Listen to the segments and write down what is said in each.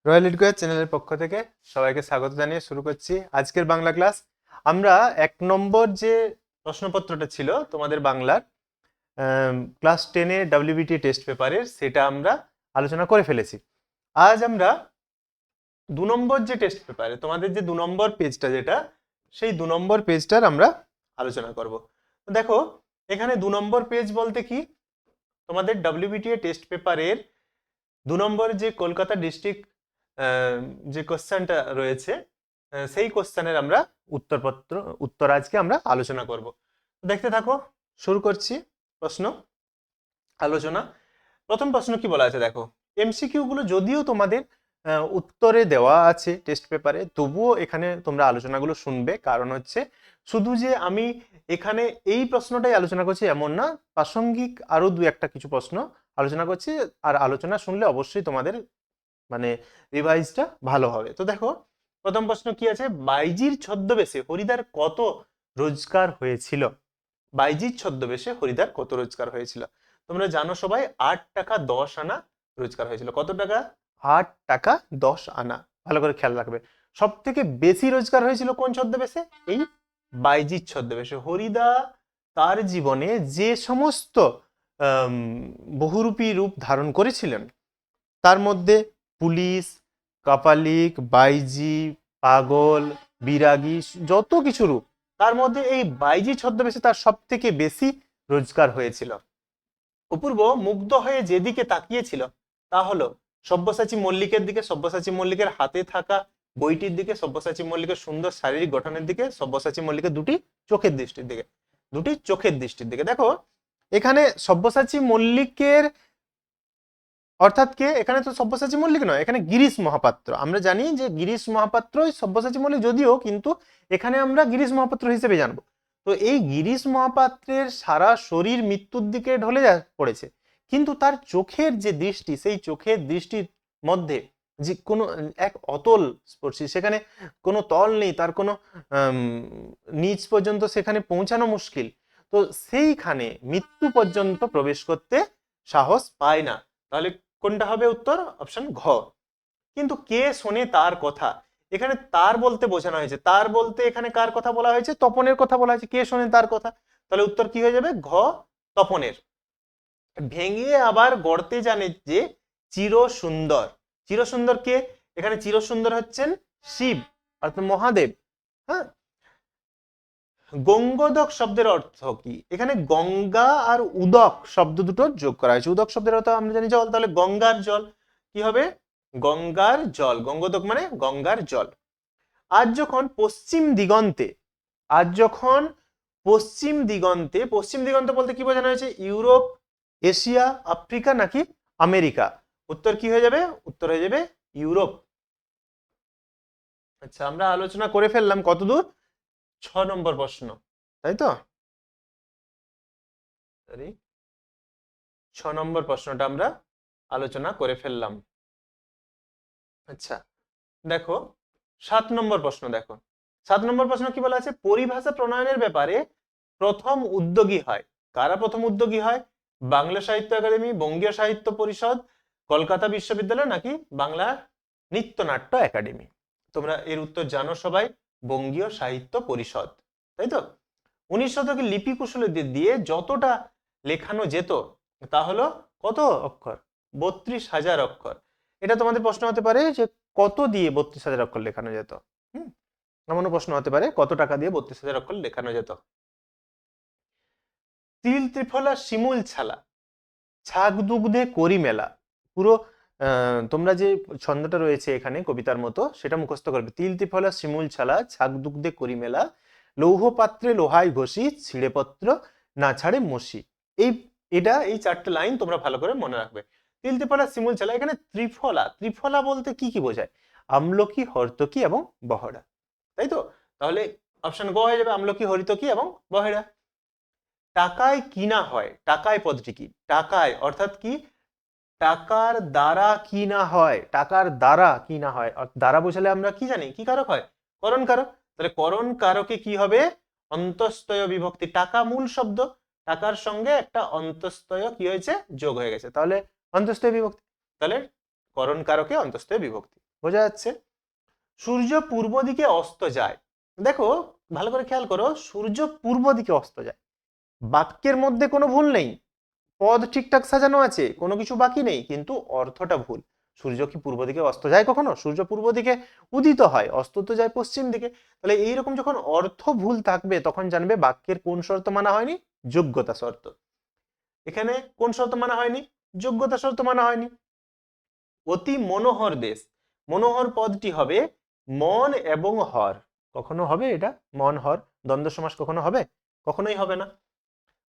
Royal educare চ্যানেলের পক্ষ থেকে সবাইকে স্বাগত জানিয়ে শুরু করছি আজকের বাংলা ক্লাস। আমরা 1 নম্বর যে প্রশ্নপত্রটা ছিল তোমাদের বাংলার ক্লাস 10-এ WBT টেস্ট পেপারের, সেটা আমরা আলোচনা করে ফেলেছি। আজ আমরা 2 নম্বর যে টেস্ট পেপারে তোমাদের যে 2 নম্বর পেজটা, যেটা সেই 2 নম্বর পেজটার আমরা আলোচনা করব। দেখো, এখানে 2 নম্বর পেজ বলতে কি, তোমাদের WBTA টেস্ট পেপারের 2 নম্বর যে কলকাতা ডিস্ট্রিক্ট যে কোশ্চেনটা রয়েছে, সেই কোশ্চেনের আমরা উত্তর আজকে আমরা আলোচনা করব। দেখতে থাকো, শুরু করছি প্রশ্ন আলোচনা। প্রথম প্রশ্ন কি বলা আছে দেখো, এমসিকিউ গুলো যদিও তোমাদের উত্তরে দেওয়া আছে টেস্ট পেপারে, তবুও এখানে তোমরা আলোচনাগুলো শুনবে। কারণ হচ্ছে শুধু যে আমি এখানে এই প্রশ্নটাই আলোচনা করছি এমন না, প্রাসঙ্গিক আরো দু একটা কিছু প্রশ্ন আলোচনা করছি। আর আলোচনা শুনলে অবশ্যই তোমাদের মানে রিভাইজটা ভালো হবে। তো দেখো, প্রথম প্রশ্ন কি আছে, বাইজির ছদ্মবেশে হরিদার কত রোজগার হয়েছিল? বাইজির ছদ্মবেশে হরিদার কত রোজগার হয়েছিল? তোমরা জানো সবাই 8 টাকা 10 আনা রোজগার হয়েছিল। কত টাকা? 8 টাকা 10 আনা। ভালো করে খেয়াল রাখবে। সব থেকে বেশি রোজগার হয়েছিল কোন ছদ্মবেশে? এই বাইজির ছদ্মবেশে। হরিদা তার জীবনে যে সমস্ত বহুরূপী রূপ ধারণ করেছিলেন, তার মধ্যে পুলিশ, কাপালিক, বাইজি, পাগল, বিরাগী, যত কিছু রূপ, তার মধ্যে এই বাইজি ছদ্মবেশে তার সব থেকে বেশি রোজগার হয়েছিল। অপূর্ব মুগ্ধ হয়ে যেদিকে তাকিয়েছিল তা হলো সব্যসাচী মল্লিকের দিকে, সব্যসাচী মল্লিকের হাতে থাকা বইটির দিকে, সব্যসাচী মল্লিকের সুন্দর শারীরিক গঠনের দিকে, সব্যসাচী মল্লিকের দুটি চোখের দৃষ্টির দিকে। দেখো, এখানে সব্যসাচী মল্লিকের অর্থাৎ কে? এখানে তো সব্যসাচী মল্লিক নয়, এখানে গিরিশ মহাপাত্র। আমরা জানি যে গিরিশ মহাপাত্রই সব্যসাচী মল্লিক, যদিও কিন্তু এখানে আমরা গিরিশ মহাপাত্র হিসেবে জানবো। তো এই গিরিশ মহাপাত্রের সারা শরীর মৃত্যুর দিকে ঢলে পড়েছে, কিন্তু তার চোখের যে দৃষ্টি, সেই চোখের দৃষ্টির মধ্যে যে কোনো এক অতল স্পর্শী, সেখানে কোনো তল নেই, তার কোনো নিচ পর্যন্ত সেখানে পৌঁছানো মুশকিল। তো সেইখানে মৃত্যু পর্যন্ত প্রবেশ করতে সাহস পায় না। তাহলে কোনটা হবে উত্তর? অপশন ঘ। কিন্তু কে শোনে তার কথা? এখানে তার বলতে বোঝানো হয়েছে, তার বলতে এখানে কার কথা বলা হয়েছে? তপনের কথা বলা হয়েছে। কে শোনে তার কথা? তাহলে উত্তর কি হয়ে যাবে? ঘ, তপনের। ভেঙে আবার গড়তে জানে যে চির সুন্দর। চির সুন্দর কে? এখানে চির সুন্দর হচ্ছেন শিব অর্থাৎ মহাদেব। হ্যাঁ, গঙ্গোদক শব্দের অর্থ কি? এখানে গঙ্গা আর উদক শব্দ দুটো যোগ করা হয়েছে। উদক শব্দের অর্থ আমরা জানি জল, তাহলে গঙ্গার জল কি হবে? গঙ্গার জল। গঙ্গোদক মানে গঙ্গার জল। আজ যখন পশ্চিম দিগন্তে, আজ যখন পশ্চিম দিগন্তে, পশ্চিম দিগন্ত বলতে কি বোঝানো হয়েছে? ইউরোপ, এশিয়া, আফ্রিকা নাকি আমেরিকা? উত্তর কি হয়ে যাবে? উত্তর হয়ে যাবে ইউরোপ। আচ্ছা, আমরা আলোচনা করে ফেললাম কতদূর? 6 নম্বর প্রশ্ন, তাই তো? 6 নম্বর প্রশ্নটা আমরা আলোচনা করে ফেললাম। আচ্ছা, দেখো 7 নম্বর প্রশ্ন। দেখো 7 নম্বর প্রশ্ন কি বলা আছে, পরিভাষা প্রণয়নের ব্যাপারে প্রথম উদ্যোগী হয়। কারা প্রথম উদ্যোগী হয়? বাংলা সাহিত্য একাডেমি, বঙ্গীয় সাহিত্য পরিষদ, কলকাতা বিশ্ববিদ্যালয় নাকি বাংলা নৃত্যনাট্য একাডেমি? তোমরা এর উত্তর জানো সবাই, বঙ্গীয় সাহিত্য পরিষদ, তাই তো? 19 শতকে লিপি কুশলীদের দিয়ে যতটা লেখানো যেত তা হলো কত অক্ষর? 32,000 অক্ষর। এটা তোমাদের প্রশ্ন হতে পারে যে কত দিয়ে 32,000 অক্ষর লেখানো যেত। এমনও প্রশ্ন হতে পারে কত টাকা দিয়ে 32,000 অক্ষর লেখানো যেত। তিল ত্রিফলা শিমুল ছালা, ছাগ দুগ্ধে করি মেলা। পুরো তোমরা যে ছন্দটা রয়েছে এখানে কবিতার মতো, সেটা মুখস্থ করবে। তিল ত্রিফলা শিমুল ছালা, ছাগ দুগ্ধে করি মেলা, লৌহ পাত্রে লোহায় ঘষি, ছিঁড়ে পত্র না ছাড়ে মসি। এই 4টে লাইন তোমরা ভালো করে মনে রাখবে। তিল ত্রিফলা শিমুল ছালা, এখানে ত্রিফলা, ত্রিফলা বলতে কি কি বোঝায়? আমলকি, হর্তকি এবং বহড়া, তাই তো? তাহলে অপশন গ হয়ে যাবে, আমলকি, হরিতকি এবং বহেড়া। টাকায় কিনা হয়, টাকায় পদটি কি? টাকায় অর্থাৎ কি? টাকার দ্বারা কিনা হয়, টাকার দ্বারা কিনা হয়। দ্বারা বোঝালে আমরা কি জানি কি কারক হয়? করণ কারক। তাহলে করণ কারকে কি হবে? অন্তস্তয় বিভক্তি। টাকা মূল শব্দ, টাকার সঙ্গে একটা অন্তস্তয় কি হয়েছে? যোগ হয়ে গেছে, তাহলে অন্তস্তয় বিভক্তি। তাহলে করণ কারকে অন্তস্তয় বিভক্তি। বোঝা যাচ্ছে? সূর্য পূর্ব দিকে অস্ত যায়। দেখো ভালো করে খেয়াল করো, সূর্য পূর্ব দিকে অস্ত যায়, বাক্যের মধ্যে কোনো ভুল নেই, পদ ঠিকঠাক সাজানো আছে, কোনো কিছু বাকি নেই, কিন্তু অর্থটা ভুল। সূর্য কি পূর্ব দিকে অস্ত যায় কখনো? সূর্য পূর্ব দিকে উদিত হয়, অস্ত তো যায় পশ্চিম দিকে। তাহলে এইরকম যখন অর্থ ভুল থাকবে তখন জানবে বাক্যের কোন শর্ত মানা হয়নি? যোগ্যতা শর্ত। এখানে কোন শর্ত মানা হয়নি? যোগ্যতা শর্ত মানা হয়নি। অতি মনোহর দেশ, মনোহর পদটি হবে মন এবং হর। কখনো হবে এটা মন হর? দ্বন্দ্ব সমাস কখনো হবে? কখনোই হবে না।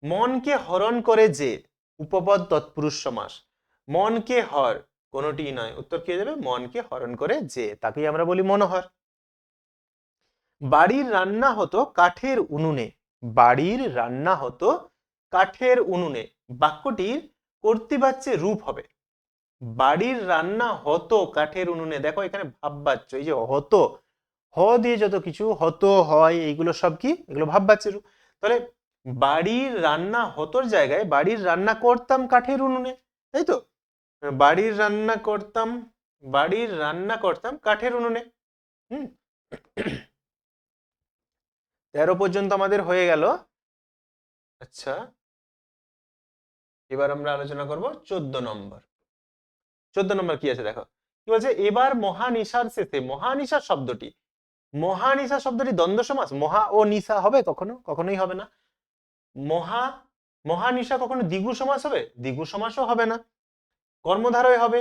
মনকে হরণ করে যে, উপপদ তৎপুরুষ সমাস। মনকে হর, কোনোটি নয়, উত্তর কি হয়ে যাবে? মনকে হরণ করে যে, তাকেই আমরা বলি মনোহর। বাড়ির রান্না হতো কাঠের উনুনে, বাড়ির রান্না হতো কাঠের উনুনে, বাক্যটির কর্তৃবাচ্যে রূপ হবে। বাড়ির রান্না হতো কাঠের উনুনে, দেখো এখানে ভাববাচ্য, এই যে হতো, হ দিয়ে যত কিছু হতো হয় এইগুলো সব কি? এগুলো ভাববাচ্যের রূপ। তাহলে বাড়ির রান্না হতোর জায়গায় বাড়ির রান্না করতাম কাঠের উনুনে, তাই তো? বাড়ির রান্না করতাম, বাড়ির রান্না করতাম কাঠের উনুনে। হুম 13 পর্যন্ত আমাদের হয়ে গেল। আচ্ছা, এবার আমরা আলোচনা করব 14 নম্বর। 14 নম্বর কি আছে দেখো, কি বলছে? এবার মহানিশার শেষে, মহানিশা শব্দটি, মহানিশা শব্দটি দ্বন্দ্ব সমাস? মহা ও নিশা হবে কখনো? কখনোই হবে না। মহা, মহানিশা কখনো দ্বিগু সমাস হবে? দ্বিগু সমাসও হবে না। কর্মধারয় হবে।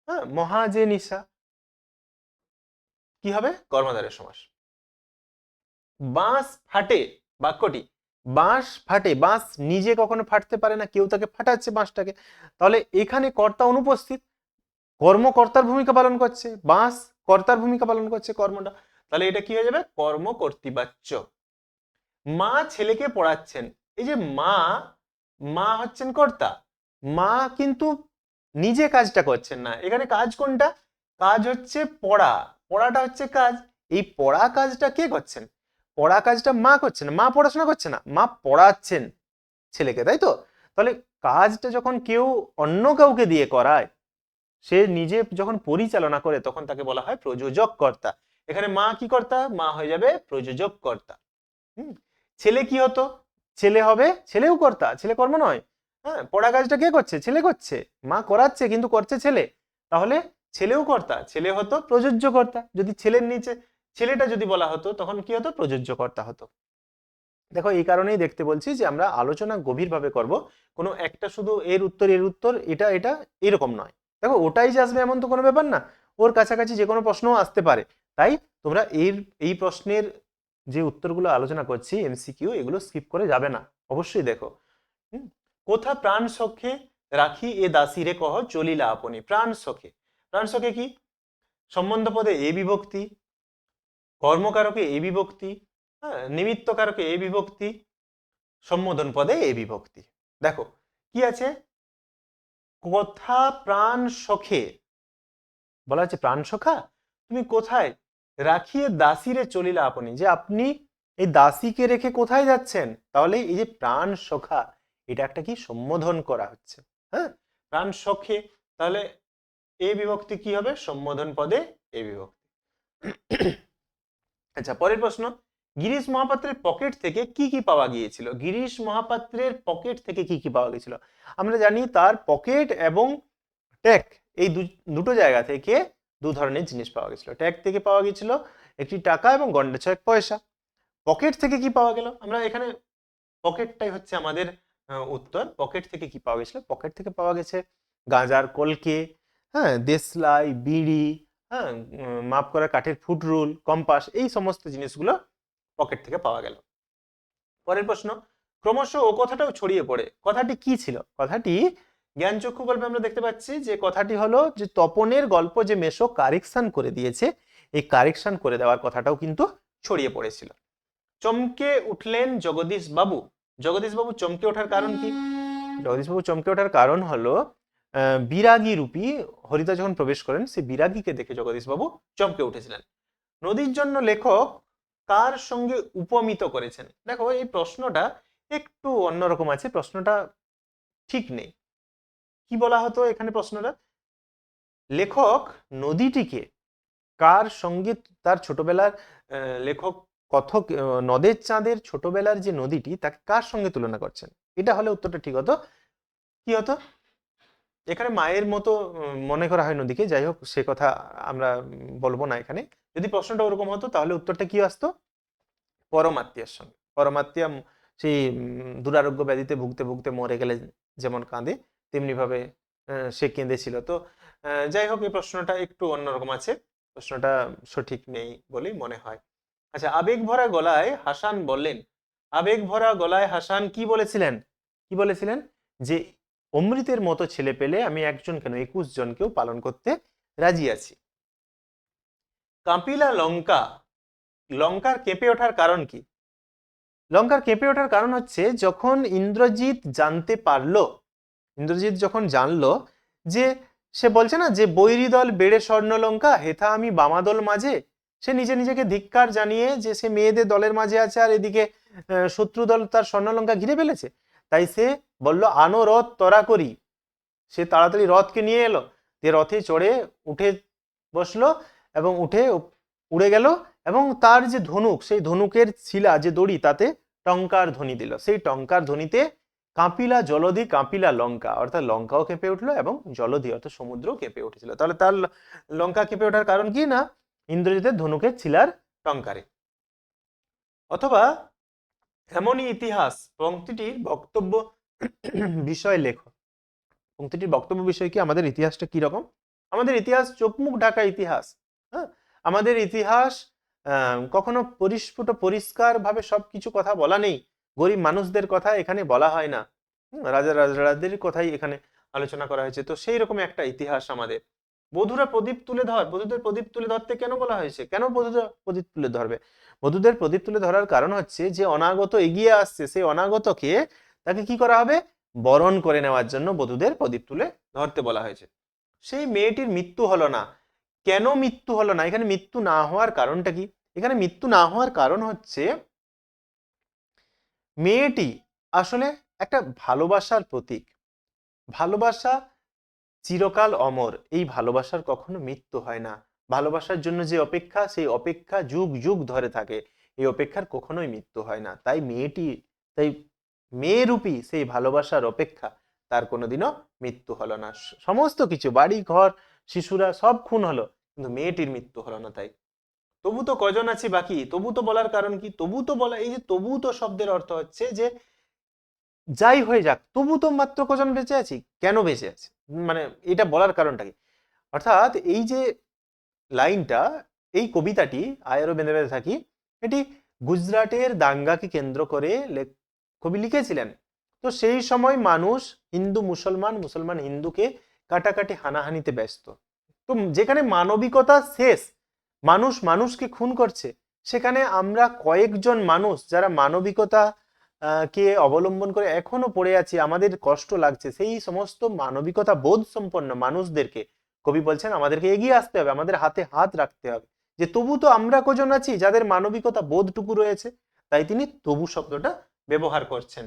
হ্যাঁ, মহা যে নিশা কি হবে? কর্মধারয় সমাস। বাঁশ ফাটে, বাক্যটি বাঁশ ফাটে, বাঁশ নিজে কখনো ফাটতে পারে না, কেউ তাকে ফাটাচ্ছে বাঁশটাকে। তাহলে এখানে কর্তা অনুপস্থিত, কর্মকর্তার ভূমিকা পালন করছে, বাঁশ কর্তার ভূমিকা পালন করছে কর্মটা। তাহলে এটা কি হয়ে যাবে? কর্মকর্তৃবাচ্য। মা ছেলেকে পড়াচ্ছেন, এই যে মা, মা হচ্ছেন কর্তা, মা কিন্তু নিজে কাজটা করছেন না। এখানে কাজ কোনটা? কাজ হচ্ছে পড়া, পড়াটা হচ্ছে কাজ। এই পড়া কাজটা কে করছেন? পড়া কাজটা মা করছেন, মা পড়াশোনা করছে না, মা পড়াচ্ছেন ছেলেকে, তাই তো? তাহলে কাজটা যখন কেউ অন্য কাউকে দিয়ে করায়, সে নিজে যখন পরিচালনা করে তখন তাকে বলা হয় প্রযোজক কর্তা। এখানে মা কি কর্তা? মা হয়ে যাবে প্রযোজক কর্তা। ছেলে কি হতো? ছেলে হবে, ছেলেও কর্তা, ছেলে কর্ম নয়। হ্যাঁ, পড়া কাজটা কে করছে? ছেলে করছে, মা করাচ্ছে কিন্তু করছে ছেলে, তাহলে ছেলেও কর্তা, ছেলে হতো প্রযোজ্য কর্তা। যদি ছেলের নিচে ছেলেটা যদি বলা হতো তখন কি হতো? প্রযোজ্য কর্তা হতো। দেখো এই কারণেই দেখতে বলছি যে আমরা আলোচনা গভীরভাবে করব, কোনো একটা শুধু এর উত্তর এর উত্তর এটা এটা এরকম নয়। দেখো ওটাই যে আসবে এমন তো কোনো ব্যাপার না, ওর কাছাকাছি যে কোনো প্রশ্নও আসতে পারে। তাই তোমরা এই প্রশ্নের যে উত্তরগুলো আলোচনা করছি এমসিকিউ, এগুলো স্কিপ করে যাবে না, অবশ্যই দেখো। কোথা প্রাণ সখে রাখি এ দাসিরে কহ চলিলা আপনি। প্রাণ সখে, প্রাণ সখে কি? সম্বন্ধ পদে এ বিভক্তি, কর্মকারকে এ বিভক্তি, হ্যাঁ, নিমিত্ত কারকে এ বিভক্তি, সম্বোধন পদে এ বিভক্তি। দেখো কি আছে? কোথা প্রাণ সখে, বলা হচ্ছে প্রাণ সখা তুমি কোথায়? রাখিয়ে দাসীরে চলিলা আপনি, যে আপনি এই দাসীকে রেখে কোথায় যাচ্ছেন? তাহলে এই যে প্রাণ সখা, এটা একটা কি? সম্বোধন করা হচ্ছে। হ্যাঁ, প্রাণ সখে, তাহলে এ বিভক্তি কি হবে? সম্বোধন পদে এ বিভক্তি। আচ্ছা, পরের প্রশ্ন, গিরিশ মহাপাত্রের পকেট থেকে কি কি পাওয়া গিয়েছিল? গিরিশ মহাপাত্রের পকেট থেকে কি কি পাওয়া গিয়েছিল? আমরা জানি তার পকেট এবং ট্যাগ, এই দুটো জায়গা থেকে দু ধরনের জিনিস পাওয়া গেছিল। ট্যাগ থেকে পাওয়া গিয়েছিল একটি টাকা এবং গন্ডা ছয়েক পয়সা। পকেট থেকে কি পাওয়া গেল? আমরা এখানে পকেটটাই হচ্ছে আমাদের উত্তর। পকেট থেকে কি পাওয়া গেছিল? পকেট থেকে পাওয়া গেছে গাঁজার কলকে, হ্যাঁ, দেশলাই, বিড়ি, হ্যাঁ, মাপ করা কাঠের ফুটরুল, কম্পাস, এই সমস্ত জিনিসগুলো পকেট থেকে পাওয়া গেল। পরের প্রশ্ন, ক্রমশ ও কথাটাও ছড়িয়ে পড়ে, কথাটি কি ছিল? কথাটি জ্ঞানচক্ষু গল্পে আমরা দেখতে পাচ্ছি যে কথাটি হলো যে তপনের গল্প যে মেশো কারেকশন করে দিয়েছে, এই কারেকশন করে দেওয়ার কথাটাও কিন্তু ছড়িয়ে পড়েছিল। চমকে উঠলেন জগদীশ বাবু। জগদীশ বাবু চমকে ওঠার কারণ কি? জগদীশ বাবু চমকে ওঠার কারণ হলো বিরাগী রূপী হরিদা যখন প্রবেশ করেন, সেই বিরাগীকে দেখে জগদীশ বাবু চমকে উঠেছিলেন। নদীর জন্য লেখক কার সঙ্গে উপমিত করেছেন? দেখো এই প্রশ্নটা একটু অন্যরকম আছে, প্রশ্নটা ঠিক নেই। কি বলা হতো এখানে? প্রশ্নটা, লেখক নদীটিকে কার সঙ্গে তার ছোটবেলার লেখক কথক নদের চাঁদের ছোটবেলার যে নদীটি তাকে কার সঙ্গে তুলনা করছেন? এটা হলে উত্তরটা ঠিক হতো। কি হতো? এখানে মায়ের মতো মনে করা হয় নদীকে, যাই হোক সে কথা আমরা বলবো না এখানে। যদি প্রশ্নটা ওরকম হতো তাহলে উত্তরটা কি আসতো? পরমাত্মীয়ের সঙ্গে। পরমাত্মীয়া সেই দুরারোগ্য ব্যাধিতে ভুগতে ভুগতে মরে গেলে যেমন কাঁদে, তেমনি ভাবে সে কেঁদেছিল। তো যাই হোক এই প্রশ্নটা একটু অন্যরকম আছে, প্রশ্নটা সঠিক নেই বলেই মনে হয়। আচ্ছা, আবেগ ভরা গলায় হাসান বললেন, আবেগ ভরা গলায় হাসান কি বলেছিলেন? কি বলেছিলেন? যে অমৃতের মতো ছেলে পেলে আমি একজন কেন 21 জনকেও পালন করতে রাজি আছি। কাঁপিলা লঙ্কা, লঙ্কার কেঁপে ওঠার কারণ কি? লঙ্কার কেঁপে ওঠার কারণ হচ্ছে যখন ইন্দ্রজিৎ জানতে পারলো, ইন্দ্রজিৎ যখন জানলো যে সে বলছে না যে বৈরী দল বেড়ে স্বর্ণলঙ্কা হেথা আমি বামাদল মাঝে, সে নিজে নিজেকে ধিক্কার জানিয়ে যে সে মেয়েদের দলের মাঝে আছে আর এদিকে শত্রু দল তার স্বর্ণলঙ্কা ঘিরে ফেলেছে, তাই সে বলল আনো রথ তরা করি। সে তাড়াতাড়ি রথকে নিয়ে এলো, যে রথে চড়ে উঠে বসলো এবং উঠে উড়ে গেল এবং তার যে ধনুক, সেই ধনুকের ছিলা যে দড়ি তাতে টঙ্কার ধ্বনি দিল। সেই টঙ্কার ধ্বনিতে কাঁপিলা জলধি কাঁপিলা লঙ্কা, অর্থাৎ লঙ্কাও কেঁপে উঠলো এবং জলধি অর্থাৎ সমুদ্র কেঁপে উঠেছিল। তাহলে তার লঙ্কা কেঁপে ওঠার কারণ কি? না ইন্দ্রজিতের ধনুকের ছিলার টঙ্কারে। অথবা এমনই ইতিহাস পংক্তিটির বক্তব্য বিষয় লেখো। পংক্তিটির বক্তব্য বিষয় কি? আমাদের ইতিহাসটা কি রকম? আমাদের ইতিহাস চোখ মুখ ঢাকা ইতিহাস। হ্যাঁ, আমাদের ইতিহাস কখনো পরিস্ফুট পরিষ্কার ভাবে সবকিছু কথা বলা নেই। গরিব মানুষদের কথা এখানে বলা হয় না, রাজা রাজরাজদের কথাই এখানে আলোচনা করা হয়েছে। তো সেই রকম একটা ইতিহাস আমাদের। বধুরা প্রদীপ তুলে ধর, বধুদের প্রদীপ তুলে ধরতে কেন বলা হয়েছে? কেন বধুরা প্রদীপ তুলে ধরবে? বধুদের প্রদীপ তুলে ধরার কারণ হচ্ছে যে অনাগত এগিয়ে আসছে, সেই অনাগতকে তাকে কি করা হবে? বরণ করে নেওয়ার জন্য বধুদের প্রদীপ তুলে ধরতে বলা হয়েছে। সেই মেয়েটির মৃত্যু হলো না, কেন মৃত্যু হলো না? এখানে মৃত্যু না হওয়ার কারণটা কি? এখানে মৃত্যু না হওয়ার কারণ হচ্ছে মেয়েটি আসলে একটা ভালোবাসার প্রতীক। ভালোবাসা চিরকাল অমর, এই ভালোবাসার কখনো মৃত্যু হয় না। ভালোবাসার জন্য যে অপেক্ষা, সেই অপেক্ষা যুগ যুগ ধরে থাকে, এই অপেক্ষার কখনোই মৃত্যু হয় না। তাই মেয়েটি, তাই মেয়েরূপী সেই ভালোবাসার অপেক্ষা, তার কোনোদিনও মৃত্যু হলো না। সমস্ত কিছু বাড়ি ঘর শিশুরা সব খুন হলো, কিন্তু মেয়েটির মৃত্যু হলো না। তাই তবু তো কজন আছি বাকি, তবু তো বলার কারণ কি? তবু তো বলা, এই যে তবু তো শব্দের অর্থ হচ্ছে যে যাই হয়ে যাক তবু তো মাত্র কজন বেঁচে আছি, কেন বেঁচে আছি, মানে এটা বলার কারণটা কি? অর্থাৎ এই যে লাইনটা, এই কবিতাটি আয়ারও বেঁধে বেঁধে থাকি, এটি গুজরাটের দাঙ্গাকে কেন্দ্র করে কবি লিখেছিলেন। তো সেই সময় মানুষ হিন্দু মুসলমান, মুসলমান হিন্দুকে কাটাকাটি হানাহানিতে ব্যস্ত। তো যেখানে মানবিকতা শেষ, মানুষ মানুষকে খুন করছে, সেখানে আমরা কয়েকজন মানুষ যারা মানবিকতা কে অবলম্বন করে এখনো পড়ে আছি, আমাদের কষ্ট লাগছে, সেই সমস্ত মানবিকতা বোধ সম্পন্ন মানুষদেরকে কবি বলছেন আমাদেরকে এগিয়ে আসতে হবে, আমাদের হাতে হাত রাখতে হবে, যে তবু তো আমরা কজন আছি যাদের মানবিকতা বোধটুকু রয়েছে। তাই তিনি তবু শব্দটা ব্যবহার করছেন।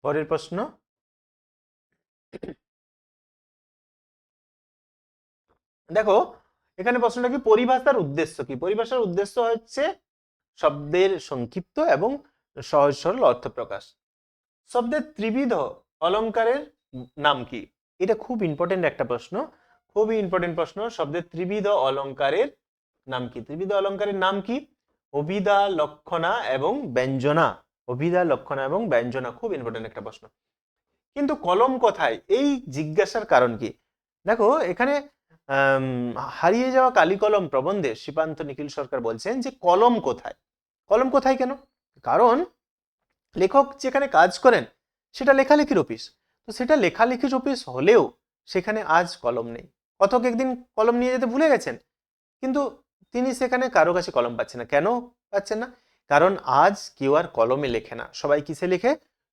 পরের প্রশ্ন, দেখো এখানে প্রশ্নটা কি? পরিভাষার উদ্দেশ্য কি? পরিভাষার উদ্দেশ্য হচ্ছে শব্দের সংক্ষিপ্ত এবং সহজ সরল অর্থ প্রকাশ। শব্দের ত্রিবিধ অলঙ্কারের নাম কি? এটা খুব ইম্পর্টেন্ট একটা প্রশ্ন, খুবই ইম্পর্টেন্ট প্রশ্ন। শব্দের ত্রিবিধ অলঙ্কারের নাম কি? ত্রিবিধ অলঙ্কারের নাম কি? অভিধা, লক্ষণা এবং ব্যঞ্জনা। অভিধা, লক্ষণা এবং ব্যঞ্জনা, খুব ইম্পর্টেন্ট একটা প্রশ্ন। কিন্তু কলম কোথায়, এই জিজ্ঞাসার কারণ কি? দেখো এখানে হারিয়ে যাওয়া কালি কলম প্রবন্ধে শ্রীপান্ত নিখিল সরকার বলছেন যে কলম কোথায়? কলম কোথায় কেন? কারণ লেখক যেখানে কাজ করেন সেটা লেখালেখির অফিস, তো সেটা লেখালেখির অফিস হলেও সেখানে আজ কলম নেই। কথক একদিন কলম নিয়ে যেতে ভুলে গেছেন, কিন্তু তিনি সেখানে কারো কাছে কলম পাচ্ছেন না। কেন পাচ্ছেন না? কারণ আজ কেউ আর কলমে লেখে না, সবাই কিসে লেখে?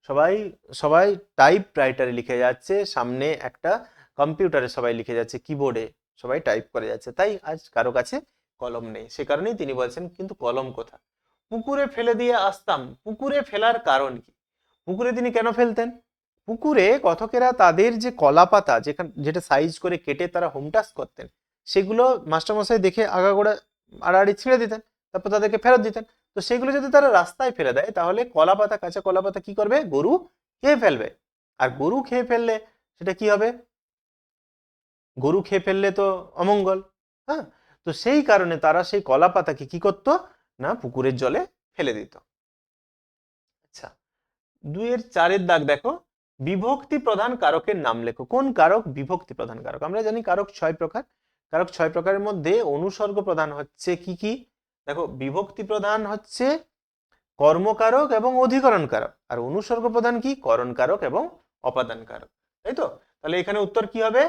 সবাই সবাই টাইপ রাইটারে লিখে যাচ্ছে, সামনে একটা কম্পিউটারে সবাই লিখে যাচ্ছে, কিবোর্ডে সবাই টাইপ করে যাচ্ছে, তাই আজ কারো কাছে কলম নেই। সে কারণেই তিনি বলছেন কিন্তু কলম কোথা? পুকুরে ফেলে দিয়ে আসতাম। পুকুরে ফেলার কারণ কি? পুকুরে তিনি কেন ফেলতেন? পুকুরে কথকেরা তাদের যে কলা পাতা যেটা সাইজ করে কেটে তারা হোম টাস্ক করতেন, সেগুলো মাস্টারমশাই দেখে আগাগোড়া আড়াআড়ি ছিঁড়ে দিতেন, তারপর তাদেরকে ফেরত দিতেন। তো সেগুলো যদি তারা রাস্তায় ফেলে দেয়, তাহলে কলা পাতা, কাঁচা কলা পাতা কি করবে? গরু খেয়ে ফেলবে। আর গরু খেয়ে ফেললে সেটা কি হবে? গরু খেয়ে ফেললে তো অমঙ্গল। হ্যাঁ, তো সেই কারণে তারা সেই কলা পাতাকে কি করতো না পুকুরের জলে ফেলে দিত। আচ্ছা, 2-4 দাগ দেখো, বিভক্তি প্রধান কারকের নাম লেখো। কোন কারক বিভক্তি প্রধান কারক? আমরা জানি কারক 6 প্রকার। কারক 6 প্রকারের মধ্যে অনুসর্গ প্রধান হচ্ছে কি কি? দেখো, বিভক্তি প্রধান হচ্ছে কর্মকারক এবং অধিকরণ কারক, আর অনুসর্গ প্রধান কি? করণ কারক এবং অপাদান কারক। তাই তো? তাহলে এখানে উত্তর কি হবে?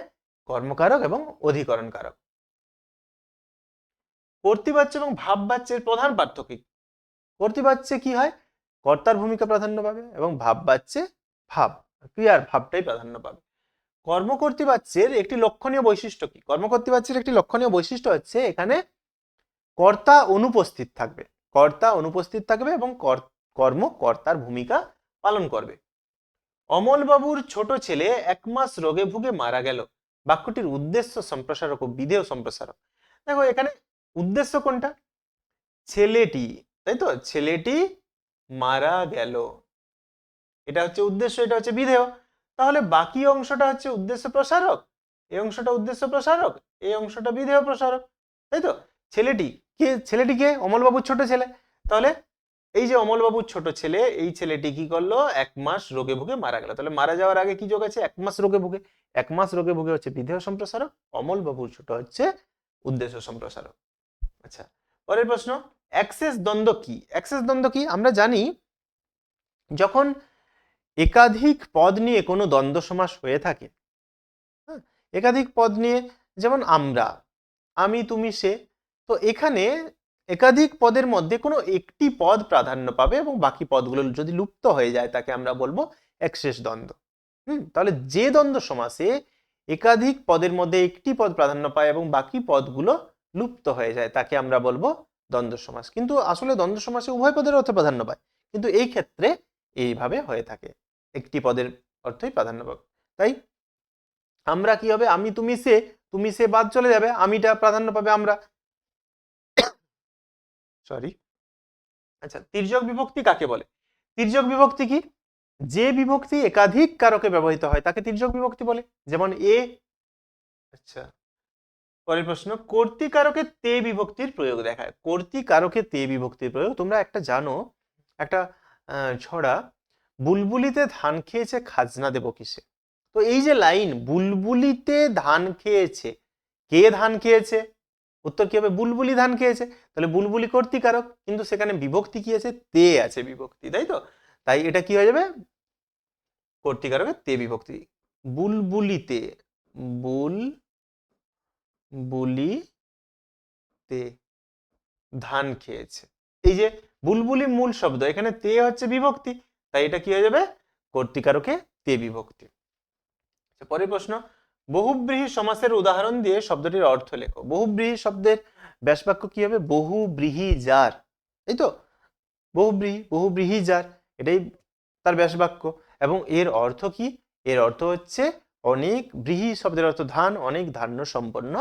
কর্মকারক এবং অধিকরণ কারক। কর্তৃবাচ্য এবং ভাববাচ্যের প্রধান পার্থক্য কি? কর্তৃবাচ্যে কি হয়? কর্তার ভূমিকা প্রাধান্য পাবে, এবং ভাববাচ্যে ভাব, ক্রিয়ার ভাবটাই প্রাধান্য পাবে। কর্মকর্তৃবাচ্যের একটি লক্ষণীয় বৈশিষ্ট্য কি? কর্মকর্তৃবাচ্যের একটি লক্ষণীয় বৈশিষ্ট্য হচ্ছে এখানে কর্তা অনুপস্থিত থাকবে। কর্তা অনুপস্থিত থাকবে এবং কর্ম কর্তার ভূমিকা পালন করবে। অমলবাবুর ছোট ছেলে 1 মাস রোগে ভুগে মারা গেল। বাক্যটির উদ্দেশ্য সম্প্রসারক ও বিধেয় সম্প্রসারক। দেখো, এখানে উদ্দেশ্য কোনটা? ছেলেটি, তাই তো? ছেলেটি মারা গেল, এটা হচ্ছে উদ্দেশ্য, এটা হচ্ছে বিধেয়। তাহলে বাকি অংশটা হচ্ছে উদ্দেশ্য প্রসারক, এই অংশটা উদ্দেশ্য প্রসারক, এই অংশটা বিধেয় প্রসারক। তাই তো? ছেলেটি কে? ছেলেটি কে? অমলবাবুর ছোট ছেলে। তাহলে এই যে অমলবাবুর ছোট ছেলে, এই ছেলেটি কি করলো? 1 মাস রোগে ভুগে মারা গেল। তাহলে মারা যাওয়ার আগে কি যোগ আছে? 1 মাস রোগে ভুগে। 1 মাস রোগে ভুগে হচ্ছে বিধেয় সম্প্রসারক, অমলবাবুর ছোট হচ্ছে উদ্দেশ্য সম্প্রসারক। আচ্ছা, পরের প্রশ্ন, অ্যাক্সেস দ্বন্দ্ব কি? অ্যাক্সেস দ্বন্দ্ব কি? আমরা জানি যখন একাধিক পদ নিয়ে কোনো দ্বন্দ্ব সমাস হয়ে থাকে, হ্যাঁ, একাধিক পদ নিয়ে, যেমন আমরা, আমি, তুমি, সে, তো এখানে একাধিক পদের মধ্যে কোনো একটি পদ প্রাধান্য পাবে এবং বাকি পদগুলো যদি লুপ্ত হয়ে যায় তাকে আমরা বলবো অ্যাক্সেস দ্বন্দ্ব। তাহলে যে দ্বন্দ্ব সমাসে একাধিক পদের মধ্যে একটি পদ প্রাধান্য পায় এবং বাকি পদগুলো লুপ্ত হয়ে যায় তাকে আমরা বলবো দ্বন্দ্ব সমাস। কিন্তু আসলে দ্বন্দ্ব সমাসে উভয় পদের অর্থ প্রাধান্য পায়, কিন্তু এই ক্ষেত্রে এইভাবে হয়ে থাকে, একটি পদের অর্থই প্রাধান্য পাবে। তাই আমরা কি হবে? আমি, তুমি, সে বাদ চলে যাবে, আমিটা প্রাধান্য পাবে আমরা। সরি। আচ্ছা, তির্যক বিভক্তি কাকে বলে? তির্যক বিভক্তি কি? যে বিভক্তি একাধিক কারকে ব্যবহৃত হয় তাকে তির্যক বিভক্তি বলে, যেমন এ। আচ্ছা, পরের প্রশ্ন, কর্তৃকারকে তে বিভক্তির প্রয়োগ দেখায়। কর্তৃকারকে তে বিভক্তির প্রয়োগ তোমরা একটা জানো, একটা ছড়া, বুলবুলিতে ধান খেয়েছে খাজনা দেব কিসে। তো এই যে লাইন, বুলবুলিতে ধান খেয়েছে, কে ধান খেয়েছে? উত্তর কি হবে? বুলবুলি ধান খেয়েছে। তাহলে বুলবুলি কর্তৃকারক, কিন্তু সেখানে বিভক্তি কি আছে? তে আছে বিভক্তি, তাই তো? তাই এটা কি হয়ে যাবে? কর্তৃকারকের তে বিভক্তি। বুলবুলিতে, বুলবুলিতে ধান খেয়েছে, এই যে বুলবুলি মূল শব্দ, এখানে তে হচ্ছে বিভক্তি, তাই এটা কি হয়ে যাবে? কর্তৃকারকে তে বিভক্তি। পরের প্রশ্ন, বহুব্রীহি সমাসের উদাহরণ দিয়ে শব্দটির অর্থ লেখো। বহুব্রীহি শব্দের ব্যাসবাক্য কি হবে? বহুব্রীহি যার, এই তো? বহুব্রীহি যার, এটাই তার ব্যাসবাক্য। এবং এর অর্থ কি? এর অর্থ হচ্ছে অনেক, ব্রীহি শব্দের অর্থ ধান, অনেক ধান্য সম্পন্ন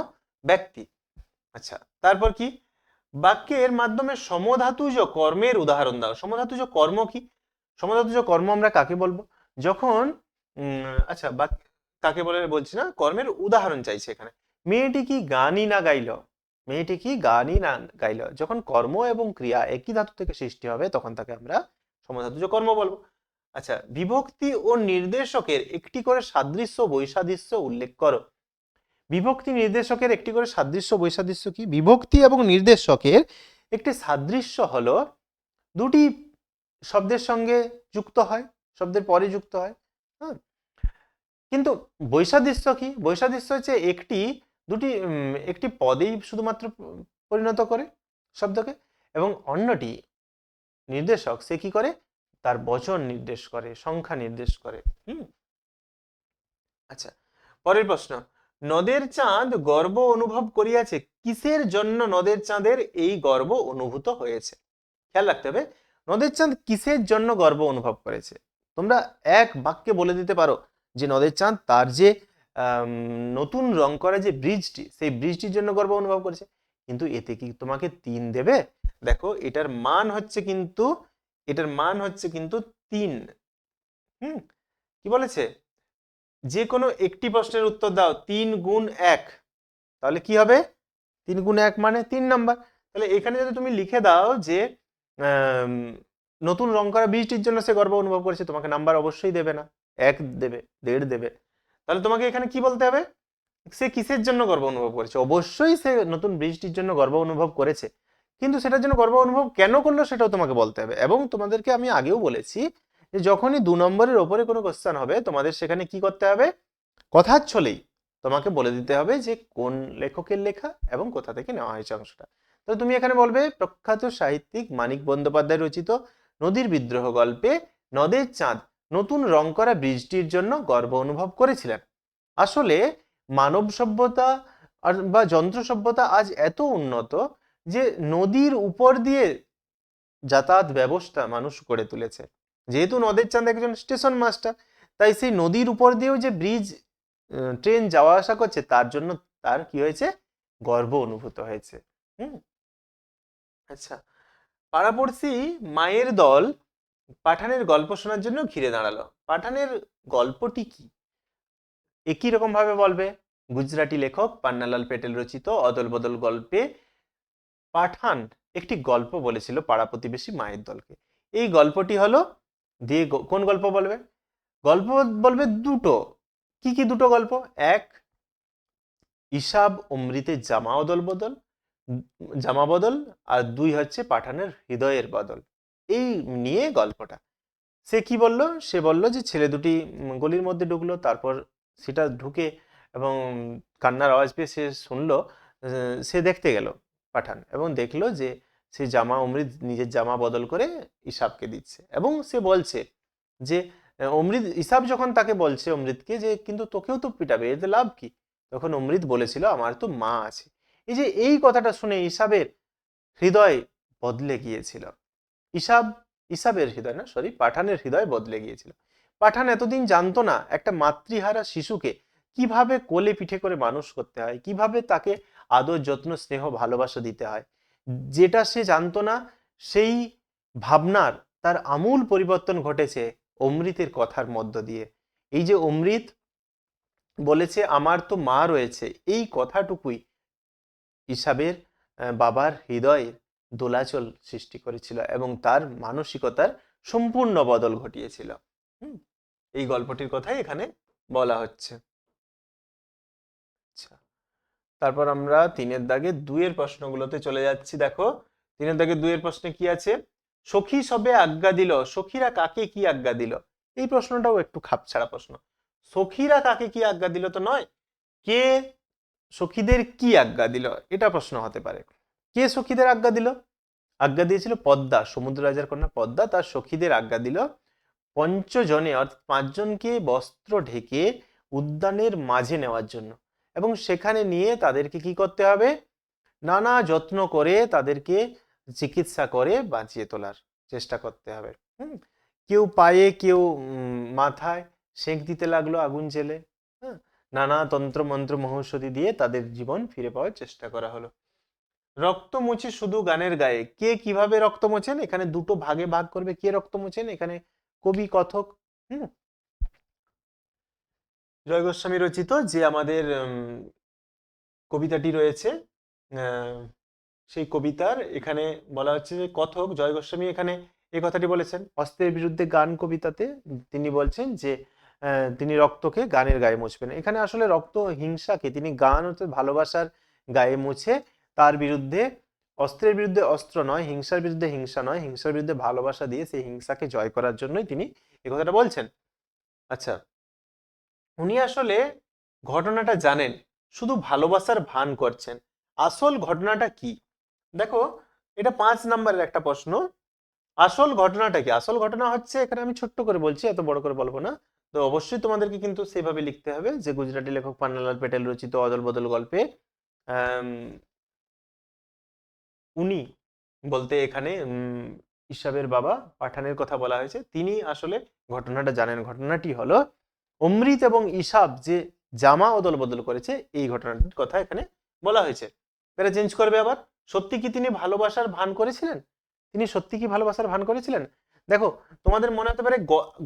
ব্যক্তি। আচ্ছা, তারপর কি? বাক্যের মাধ্যমে সমধাতুজ কর্মের উদাহরণ দাও। সমধাতুজ কর্ম কি? সমধাতুজ কর্ম আমরা কাকে বলবো? যখন আচ্ছা, কাকে বলে বলছি না, কর্মের উদাহরণ চাইছে এখানে। মেয়েটি কি গানই না গাইল, মেয়েটি কি গানই না গাইল, যখন কর্ম এবং ক্রিয়া একই ধাতু থেকে সৃষ্টি হবে তখন তাকে আমরা সমধাতুজ কর্ম বলবো। আচ্ছা, বিভক্তি ও নির্দেশকের একটি করে সাদৃশ্য বৈসাদৃশ্য উল্লেখ করো। বিভক্তি নির্দেশকের একটি করে সাদৃশ্য বৈসাদৃশ্য কি? বিভক্তি এবং নির্দেশকের একটি সাদৃশ্য হলো দুটি শব্দের সঙ্গে যুক্ত হয়, শব্দের পরে যুক্ত হয়। হ্যাঁ, কিন্তু বৈসাদৃশ্য কি? বৈসাদৃশ্য হচ্ছে একটি পদেই শুধুমাত্র পরিণত করে শব্দকে, এবং অন্যটি নির্দেশক, সে কি করে? তার বচন নির্দেশ করে, সংখ্যা নির্দেশ করে। আচ্ছা, পরের প্রশ্ন, নদের চাঁদ গর্ব অনুভব করিয়াছে, কিসের জন্য নদের চাঁদের এই গর্ব অনুভূত হয়েছে? খেয়াল রাখতে হবে, নদের চাঁদ কিসের জন্য গর্ব অনুভব করেছে। তোমরা এক বাক্যে বলে দিতে পারো যে নদের চাঁদ তার যে নতুন রং করা যে ব্রিজটি, সেই ব্রিজটির জন্য গর্ব অনুভব করেছে। কিন্তু এতে কি তোমাকে 3 দেবে? দেখো এটার মান হচ্ছে কিন্তু 3। কি বলেছে? যে কোনো একটি প্রশ্নের উত্তর দাও 3 গুণ 1, তাহলে কি হবে? 3 গুণ 1 মানে 3 নাম্বার। তাহলে এখানে যদি তুমি লিখে দাও যে নতুন রং করা বৃষ্টির জন্য সে গর্ব অনুভব করেছে, তোমাকে নাম্বার অবশ্যই দেবে না, 1 দেবে, 1.5 দেবে। তাহলে তোমাকে এখানে কি বলতে হবে? সে কিসের জন্য গর্ব অনুভব করেছে? অবশ্যই সে নতুন বৃষ্টির জন্য গর্ব অনুভব করেছে, কিন্তু সেটার জন্য গর্ব অনুভব কেন করলো সেটাও তোমাকে বলতে হবে। এবং তোমাদেরকে আমি আগেও বলেছি যে যখনই 2 নম্বরের ওপরে কোনো কোশ্চেন হবে, তোমাদের সেখানে কি করতে হবে? কথার ছলেই তোমাকে বলে দিতে হবে যে কোন লেখকের লেখা এবং কোথা থেকে নেওয়া হয়েছে অংশটা। তো তুমি এখানে বলবে প্রখ্যাত সাহিত্যিক মানিক বন্দ্যোপাধ্যায় রচিত নদীর বিদ্রোহ গল্পে নদের চাঁদ নতুন রং করা ব্রিজটির জন্য গর্ব অনুভব করেছিলেন। আসলে মানব সভ্যতা বা যন্ত্র সভ্যতা আজ এত উন্নত যে নদীর উপর দিয়ে যাতায়াত ব্যবস্থা মানুষ করে তুলেছে। যেহেতু নদের চাঁদ একজন স্টেশন মাস্টার, তাই সেই নদীর উপর দিয়েও যে ব্রিজ ট্রেন যাওয়া আসা করছে, তার জন্য তার কি হয়েছে? গর্ব অনুভূত হয়েছে। আচ্ছা, পাড়াপড়শি মায়ের দল পাঠানের গল্প শোনার জন্য ঘিরে দাঁড়ালো। পাঠানের গল্পটি কি? একই রকম ভাবে বলবে। গুজরাটি লেখক পান্নালাল পেটেল রচিত অদল বদল গল্পে পাঠান একটি গল্প বলেছিল পাড়া প্রতিবেশী মায়ের দলকে। এই গল্পটি হলো দিয়ে কোন গল্প বলবে? গল্প বলবে দুটো। কি কি দুটো গল্প? এক, ইসাব অমৃতের জামা বদল, আর 2 হচ্ছে পাঠানের হৃদয়ের বদল। এই নিয়ে গল্পটা। সে কি বলল? সে বলল যে ছেলে দুটি গলির মধ্যে ঢুকলো, তারপর সেটা ঢুকে এবং কান্নার আওয়াজ পেয়ে সে শুনলো, সে দেখতে গেল পাঠান এবং দেখলো যে সে অমৃত নিজের জামা বদল করে ইসাবকে দিচ্ছে এবং সে বলছে যে ইসাব যখন তাকে বলছে অমৃতকে যে কিন্তু তোকেও তো পিটাবে, এতে লাভ কি? তখন অমৃত বলেছিল আমার তো মা আছে। এই যে এই কথাটা শুনে ইসাবের হৃদয় বদলে গিয়েছিল। ইসাবের হৃদয় না, সরি, পাঠানের হৃদয় বদলে গিয়েছিল। পাঠান এতদিন জানতো না একটা মাতৃহারা শিশুকে কিভাবে কোলে পিঠে করে মানুষ করতে হয়, কিভাবে তাকে আদর যত্ন স্নেহ ভালোবাসা দিতে হয়। যেটা সে জানতো না, সেই ভাবনার তার আমূল পরিবর্তন ঘটেছে অমৃতের কথার মধ্য দিয়ে। এই যে অমৃত বলেছে আমার তো মা রয়েছে, এই কথাটুকুই ইসাবের বাবার হৃদয়ে দোলাচল সৃষ্টি করেছিল এবং তার মানসিকতার সম্পূর্ণ বদল ঘটিয়েছিল। এই গল্পটির কথাই এখানে বলা হচ্ছে। আচ্ছা, তারপর আমরা 3-এর দাগে 2-এর প্রশ্নগুলোতে চলে যাচ্ছি। দেখো 3-এর দাগে 2-এর প্রশ্নে কি আছে? সখী সবে আজ্ঞা দিল, সখীরা কাকে কি আজ্ঞা দিল? এই প্রশ্নটাও একটু খাপছাড়া প্রশ্ন। সখীরা কাকে কি আজ্ঞা দিল তো নয়, কে সখীদের কি আজ্ঞা দিল, এটা প্রশ্ন হতে পারে। কে সখীদের আজ্ঞা দিল? আজ্ঞা দিয়েছিল পদ্মা, সমুদ্র রাজার কন্যা পদ্মা তার সখীদের আজ্ঞা দিল 5 জনে অর্থাৎ 5 জনকে বস্ত্র ঢেকে উদ্যানের মাঝে নেওয়ার জন্য, এবং সেখানে নিয়ে তাদেরকে কি করতে হবে? নানা যত্ন করে তাদেরকে চিকিৎসা করে বাঁচিয়ে তোলার চেষ্টা করতে হবে। কেউ পায়ে, কেউ মাথায় সেঁক দিতে লাগলো আগুন জেলে। নানা তন্ত্র মন্ত্র মহৌষধি দিয়ে তাদের জীবন ফিরে পাওয়ার চেষ্টা করা হলো। রক্ত মুছে শুধু গানের গায়ে, কে কিভাবে রক্ত মোছেন? এখানে দুটো ভাগে ভাগ করবে। কে রক্ত মোছেন? এখানে কবি কথক জয় গোস্বামী রচিত যে আমাদের কবিতাটি রয়েছে, সেই কবিতার এখানে বলা হচ্ছে যে কথক জয় গোস্বামী এখানে এই কথাটি বলেছেন অস্ত্রের বিরুদ্ধে গান কবিতাতে। তিনি বলছেন যে তিনি রক্তকে গানের গায়ে মুছবেন। এখানে আসলে রক্ত হিংসাকে তিনি গান অর্থাৎ ভালোবাসার গায়ে মুছে তার বিরুদ্ধে, অস্ত্রের বিরুদ্ধে অস্ত্র নয়, হিংসার বিরুদ্ধে হিংসা নয়, হিংসার বিরুদ্ধে ভালোবাসা দিয়ে সেই হিংসাকে জয় করার জন্যই তিনি এই কথাটা বলছেন। আচ্ছা, উনি আসলে ঘটনাটা জানেন, শুধু ভালোবাসার ভান করছেন। আসল ঘটনাটা কি? দেখো এটা 5 নম্বরের একটা প্রশ্ন। আসল ঘটনাটা কি? আসল ঘটনা হচ্ছে, এখানে আমি ছোট্ট করে বলছি, এত বড় করে বলবো না। তো অবশ্যই তোমাদেরকে কিন্তু সেভাবে লিখতে হবে যে গুজরাটি লেখক পান্নালাল পেটেল রচিত অদল বদল গল্পে উনি বলতে এখানে ইসাবের বাবা পাঠানের কথা বলা হয়েছে, তিনি আসলে ঘটনাটা জানেন। ঘটনাটি হলো অমৃত এবং ইসাব যে জামা অদল বদল করেছে, এই ঘটনাটির কথা এখানে বলা হয়েছে। এটা চেঞ্জ করবে আবার, সত্যি কি তিনি ভালোবাসার ভান করেছিলেন? তিনি সত্যি কি ভালোবাসার ভান করেছিলেন? দেখো, তোমাদের মনে হতে পারে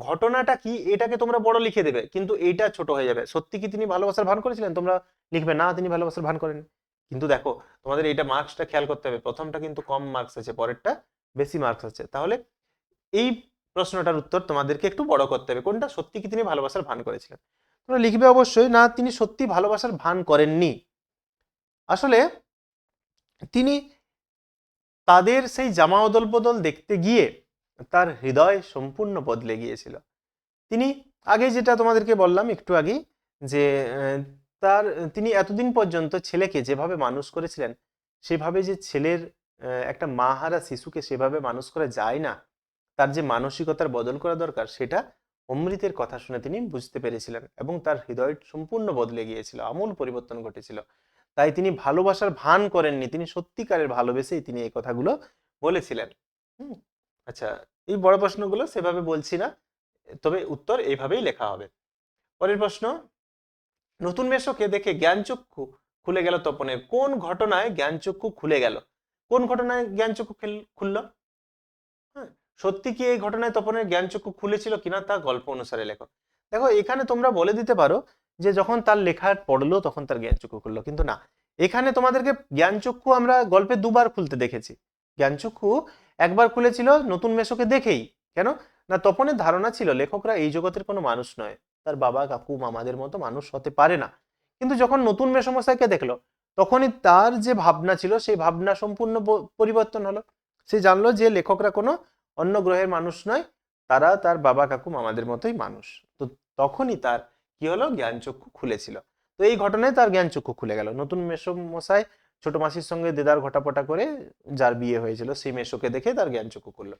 ঘটনাটা কি এটাকে তোমরা বড় লিখে দেবে, কিন্তু এইটা ছোট হয়ে যাবে। সত্যি কি তিনি ভালোবাসার ভান করেছিলেন, তোমরা লিখবে না তিনি ভালোবাসার ভান করেন। কিন্তু দেখো, তোমাদের এইটা মার্কসটা খেয়াল করতে হবে, প্রথমটা কিন্তু কম মার্কস আছে, পরেরটা বেশি মার্কস আছে। তাহলে এই প্রশ্নটার উত্তর তোমাদেরকে একটু বড় করতে হবে, কোনটা সত্যি কি তিনি ভালোবাসার ভান করেছিলেন। তোমরা লিখবে অবশ্যই না তিনি সত্যি ভালোবাসার ভান করেননি। আসলে তিনি তাদের সেই জামা অদল বদল দেখতে গিয়ে তার হৃদয় সম্পূর্ণ বদলে গিয়েছিল। তিনি আগে যেটা তোমাদেরকে বললাম একটু আগে, যে তিনি এতদিন পর্যন্ত ছেলেকে যেভাবে মানুষ করেছিলেন, সেভাবে যে ছেলের একটা মা হারা শিশুকে সেভাবে মানুষ করা যায় না, তার যে মানসিকতার বদল করা দরকার, সেটা অমৃতের কথা শুনে তিনি বুঝতে পেরেছিলেন এবং তার হৃদয় সম্পূর্ণ বদলে গিয়েছিল, আমূল পরিবর্তন ঘটেছিল। তাই তিনি ভালোবাসার ভান করেননি, তিনি সত্যিকারের ভালোবেসেই তিনি এই কথাগুলো বলেছিলেন। আচ্ছা, এই বড় প্রশ্নগুলো সেভাবে বলছি না, তবে উত্তর এইভাবেই লেখা হবে। পরের প্রশ্ন, নতুন মেশোকে দেখে জ্ঞানচক্ষু খুলে গেল তপনের, কোন ঘটনায় জ্ঞানচক্ষু খুলে গেল? কোন ঘটনায় জ্ঞানচক্ষু খুলল? হ্যাঁ, সত্যি কি এই ঘটনায় তপনের জ্ঞানচক্ষু খুলেছিল কিনা তা গল্প অনুসারে লেখো। দেখো, এখানে তোমরা বলে দিতে পারো যে যখন তার লেখা পড়লো তখন তার জ্ঞানচক্ষু খুললো, কিন্তু না, এখানে তোমাদেরকে জ্ঞানচক্ষু আমরা গল্পে দুবার খুলতে দেখেছি। জ্ঞানচক্ষু একবার খুলেছিল নতুন মেশোকে দেখেই। কেন না, তপনের ধারণা ছিল লেখকরা এই জগতের কোনো মানুষ নয়, তার বাবা কাকু মামাদের মতো মানুষ হতে পারে না। কিন্তু যখন নতুন মেসোমশাইকে দেখলো, তখনই তার যে ভাবনা ছিল সেই ভাবনা সম্পূর্ণ পরিবর্তন হলো। সে জানলো যে লেখকরা কোনো অন্য গ্রহের মানুষ নয়, তারা তার বাবা কাকু মামাদের মতোই মানুষ। তো তখনই তার কি হলো, জ্ঞানচক্ষু খুলেছিল। তো এই ঘটনায় তার জ্ঞানচক্ষু খুলে গেল। নতুন মেসোমশাই ছোট মাসির সঙ্গে দেদার ঘটাপটা করে যার বিয়ে হয়েছিল, সেই মেসোকে দেখে তার জ্ঞানচক্ষু খুললো।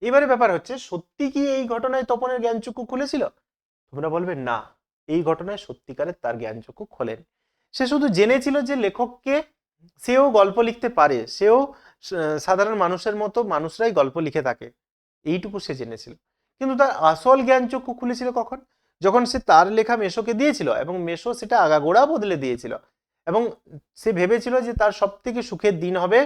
এবারে ব্যাপার হচ্ছে, সত্যি কি এই ঘটনায় তপনের জ্ঞানচক্ষু খুলেছিল? তোমরা বলবে না, এই ঘটনায় সত্যিকারের তার জ্ঞানচক্ষু খোলেন। সে শুধু জেনেছিল যে লেখককে, সেও গল্প লিখতে পারে, সেও সাধারণ মানুষের মতো মানুষরাই গল্প লিখে থাকে, এইটুকু সে জেনেছিল। কিন্তু তার আসল জ্ঞানচক্ষু খুলেছিল কখন? যখন সে তার লেখা মেশোকে দিয়েছিল এবং মেশো সেটা আগাগোড়া বদলে দিয়েছিল, এবং সে ভেবেছিল যে তার সব থেকে সুখের দিন হবে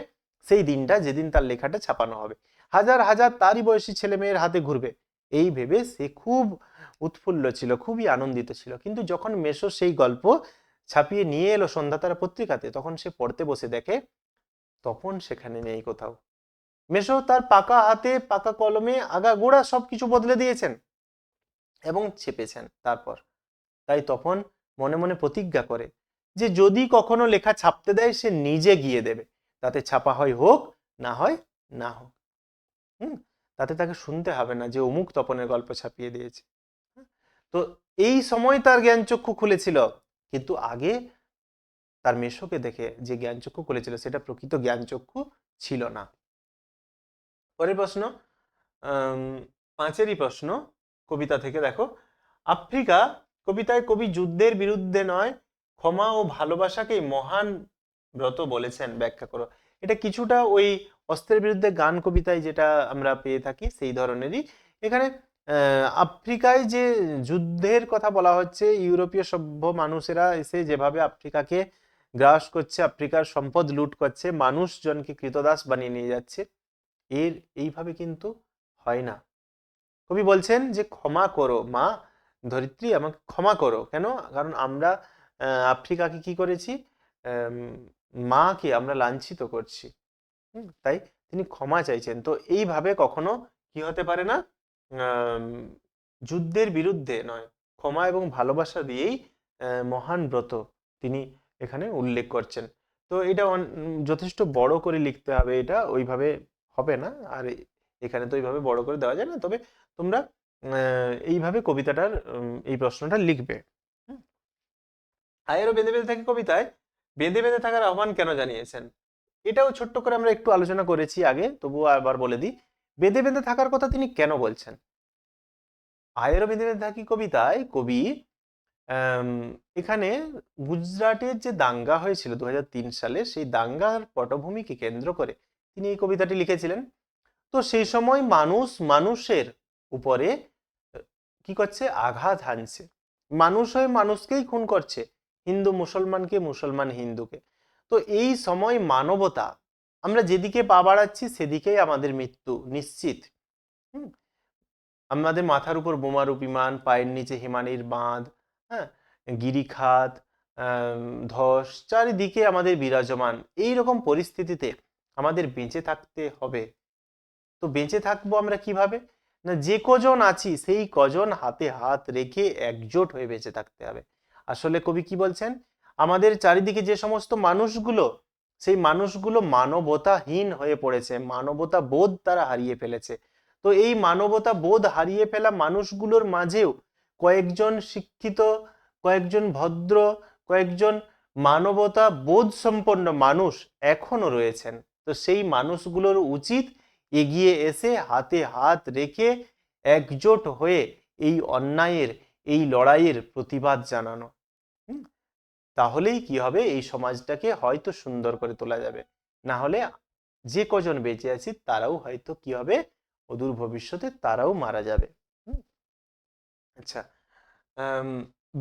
সেই দিনটা যেদিন তার লেখাটা ছাপানো হবে, হাজার হাজার তারই বয়সী ছেলে মেয়ের হাতে ঘুরবে, এই ভেবে সে খুব উৎফুল্ল ছিল, খুবই আনন্দিত ছিল। কিন্তু যখন মেশো সেই গল্প ছাপিয়ে নিয়ে এলো সন্ধ্যাতারা পত্রিকাতে, তখন সে পড়তে বসে দেখে তপন সেখানে নেই কোথাও। মেশো তার পাকা হাতে পাকা কলমে আগাগোড়া সবকিছু বদলে দিয়েছেন এবং ছেপেছেন তারপর। তাই তপন মনে মনে প্রতিজ্ঞা করে যে যদি কখনো লেখা ছাপতে দেয় সে নিজে গিয়ে দেবে, তাতে ছাপা হয় হোক, না হয় না হোক। তাতে তাকে শুনতে হবে না যে অমুক তপনের গল্প ছাপিয়ে দিয়েছে। তো এই সময় তার জ্ঞানচক্ষু খুলেছিল, কিন্তু আগে তার মেশোকে দেখে যে জ্ঞানচক্ষু খুলেছিল সেটা প্রকৃত জ্ঞানচক্ষু ছিল না। পরের প্রশ্ন, 5-এরই প্রশ্ন, কবিতা থেকে দেখো, আফ্রিকা কবিতায় কবি যুদ্ধের বিরুদ্ধে নয়, ক্ষমা ও ভালোবাসাকেই মহান ব্রত বলেছেন, ব্যাখ্যা করো। এটা কিছুটা ওই অস্ত্রের বিরুদ্ধে গান কবিতায় যেটা আমরা পেয়ে থাকি সেই ধরনেরই। এখানে আফ্রিকায় যে যুদ্ধের কথা বলা হচ্ছে, ইউরোপীয় সভ্য মানুষেরা এসে যেভাবে আফ্রিকাকে গ্রাস করছে, আফ্রিকার সম্পদ লুট করছে, মানুষজনকে কৃতদাস বানিয়ে নিয়ে যাচ্ছে, এইভাবে কিন্তু হয় না। কবি বলছেন যে ক্ষমা করো মা ধরিত্রী, আমাকে ক্ষমা করো। কেন? কারণ আমরা আফ্রিকাকে কি করেছি, মাকে আমরা লাঞ্ছিত করছি। তাই তিনি ক্ষমা চাইছেন। তো এইভাবে কখনো কি হতে পারে না, যুদ্ধের বিরুদ্ধে নয়, ক্ষমা এবং ভালোবাসা দিয়েই মহান ব্রত তিনি এখানে উল্লেখ করছেন। তো এটা যথেষ্ট বড় করে লিখতে হবে, এটা ওইভাবে হবে না, আর এখানে তো এইভাবে বড় করে দেওয়া যায় না। তবে তোমরা এইভাবে কবিতাটার এই প্রশ্নটা লিখবে। আয়েরও বেঁধে বেঁধে থাকে কবিতায় বেঁধে বেঁধে থাকার আহ্বান কেন জানিয়েছেন? এটাও ছোট্ট করে আমরা একটু আলোচনা করেছি আগে, তবুও আবার বলে দিই, বেঁধে বেঁধে থাকার কথা তিনি কেন বলছেন। আয়েরও বেঁধে বেঁধে থাকি কবিতায় কবি এখানে গুজরাটের যে দাঙ্গা হয়েছিল 2003 সালে, সেই দাঙ্গার পটভূমিকে কেন্দ্র করে তিনি এই কবিতাটি লিখেছিলেন। তো সেই সময় মানুষ মানুষের উপরে কি করছে, আঘাত হানছে, মানুষ হয়ে মানুষকেই খুন করছে, হিন্দু মুসলমানকে, মুসলমান হিন্দুকে। তো এই সময় মানবতা, আমরা যেদিকে পা বাড়াচ্ছি সেদিকেই আমাদের মৃত্যু নিশ্চিত। আমাদের মাথার উপর বোমারু বিমান, পায়ের নিচে হিমানির বাঁধ, হ্যাঁ, গিরিখাত, ধস চারিদিকে আমাদের বিরাজমান। এই রকম পরিস্থিতিতে আমাদের বেঁচে থাকতে হবে। তো বেঁচে থাকবো আমরা কিভাবে? না, যে কজন আছি সেই কজন হাতে হাত রেখে একজোট হয়ে বেঁচে থাকতে হবে। আসলে কবি কি বলছেন, আমাদের চারিদিকে যে সমস্ত মানুষগুলো, সেই মানুষগুলো মানবতাহীন হয়ে পড়েছে, মানবতা বোধ তারা হারিয়ে ফেলেছে। তো এই মানবতা বোধ হারিয়ে ফেলা মানুষগুলোর মাঝেও কয়েকজন শিক্ষিত, কয়েকজন ভদ্র, কয়েকজন মানবতা বোধ সম্পন্ন মানুষ এখনো রয়েছেন। তো সেই মানুষগুলোর উচিত এগিয়ে এসে হাতে হাত রেখে একজোট হয়ে এই অন্যায়ের, এই লড়াইয়ের প্রতিবাদ জানানো। তাহলেই কি হবে, এই সমাজটাকে হয়তো সুন্দর করে তোলা যাবে। না হলে যে কজন বেঁচে আছি তারাও হয়তো কি হবে, অদূর ভবিষ্যতে তারাও মারা যাবে। আচ্ছা,